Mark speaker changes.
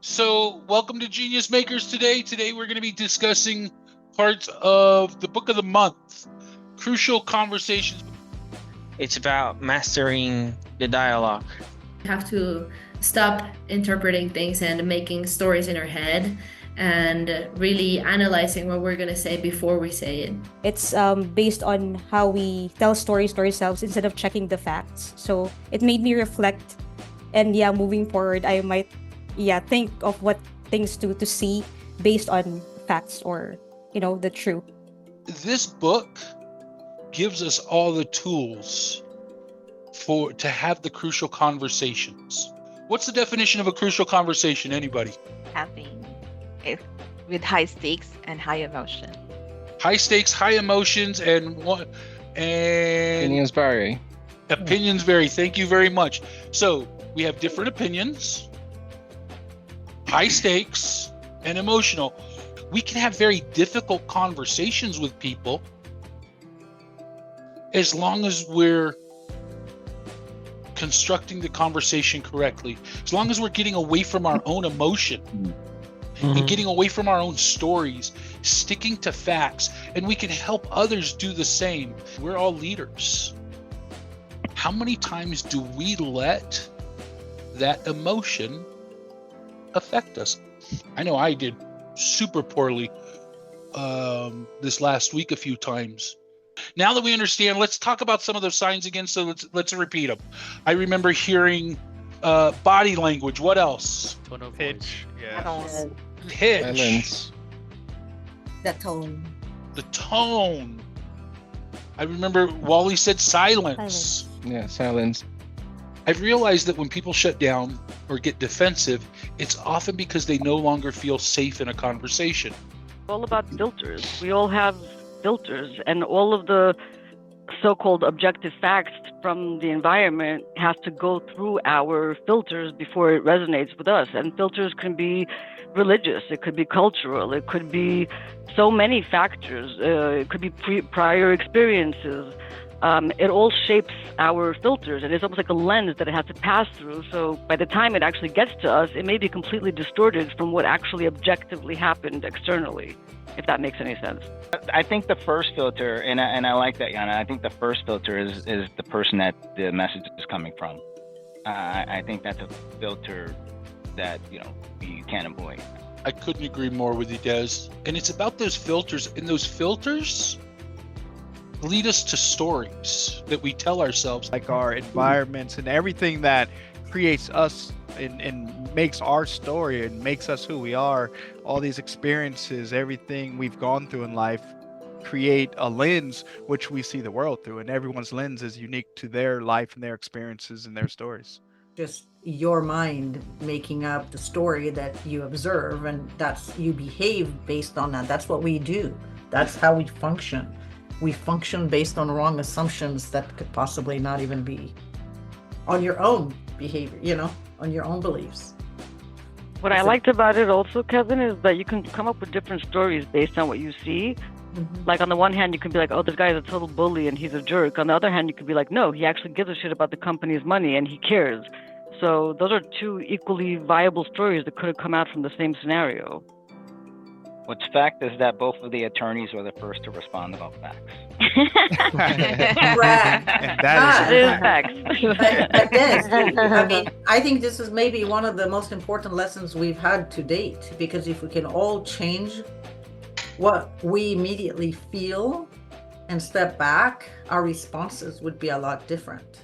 Speaker 1: So, welcome to Genius Makers today. Today, we're going to be discussing parts of the book of the month, Crucial Conversations.
Speaker 2: It's about mastering the dialogue.
Speaker 3: You have to stop interpreting things and making stories in our head and really analyzing what we're going to say before we say it.
Speaker 4: It's based on how we tell stories to ourselves instead of checking the facts. So it made me reflect. And moving forward, I might think of what things to see based on facts or, the truth.
Speaker 1: This book gives us all the tools to have the crucial conversations. What's the definition of a crucial conversation? Anybody?
Speaker 5: Having it with high stakes and high emotion.
Speaker 1: High stakes, high emotions, and
Speaker 6: Opinions vary.
Speaker 1: Opinions vary. Thank you very much. So we have different opinions, high stakes, and emotional. We can have very difficult conversations with people as long as we're constructing the conversation correctly, as long as we're getting away from our own emotion and getting away from our own stories, sticking to facts, and we can help others do the same. We're all leaders. How many times do we let that emotion affect us? I know I did super poorly this last week a few times. Now that we understand, let's talk about some of those signs again. So let's repeat them. I remember hearing body language. What else?
Speaker 7: Tone of
Speaker 8: Pitch,
Speaker 7: voice.
Speaker 8: yeah.
Speaker 1: Pitch.
Speaker 6: Silence.
Speaker 9: The tone.
Speaker 1: The tone. I remember Wally said silence.
Speaker 6: Yeah, silence.
Speaker 1: I've realized that when people shut down or get defensive, it's often because they no longer feel safe in a conversation.
Speaker 10: All about filters. We all have filters, and all of the so-called objective facts from the environment has to go through our filters before it resonates with us. And filters can be religious, it could be cultural, it could be so many factors, it could be prior experiences. It all shapes our filters, and it's almost like a lens that it has to pass through. So by the time it actually gets to us, it may be completely distorted from what actually objectively happened externally, if that makes any sense.
Speaker 11: I think the first filter, and I like that, Yana, I think the first filter is the person that the message is coming from. I think that's a filter that, you can't avoid.
Speaker 1: I couldn't agree more with you, Des. And it's about those filters, and those filters lead us to stories that we tell ourselves.
Speaker 8: Like our environments and everything that creates us and makes our story and makes us who we are. All these experiences, everything we've gone through in life create a lens which we see the world through, and everyone's lens is unique to their life and their experiences and their stories.
Speaker 9: Just your mind making up the story that you observe, and you behave based on that. That's what we do. That's how we function. We function based on wrong assumptions that could possibly not even be on your own behavior, on your own beliefs.
Speaker 10: What I liked about it also, Kevin, is that you can come up with different stories based on what you see. Like on the one hand, you can be like, oh, this guy is a total bully and he's a jerk. On the other hand, you could be like, no, he actually gives a shit about the company's money and he cares. So those are two equally viable stories that could have come out from the same scenario.
Speaker 11: What's fact is that both of the attorneys were the first to respond about facts.
Speaker 8: And that
Speaker 10: It
Speaker 8: is
Speaker 10: is facts.
Speaker 9: But this, I think this is maybe one of the most important lessons we've had to date, because if we can all change what we immediately feel and step back, our responses would be a lot different.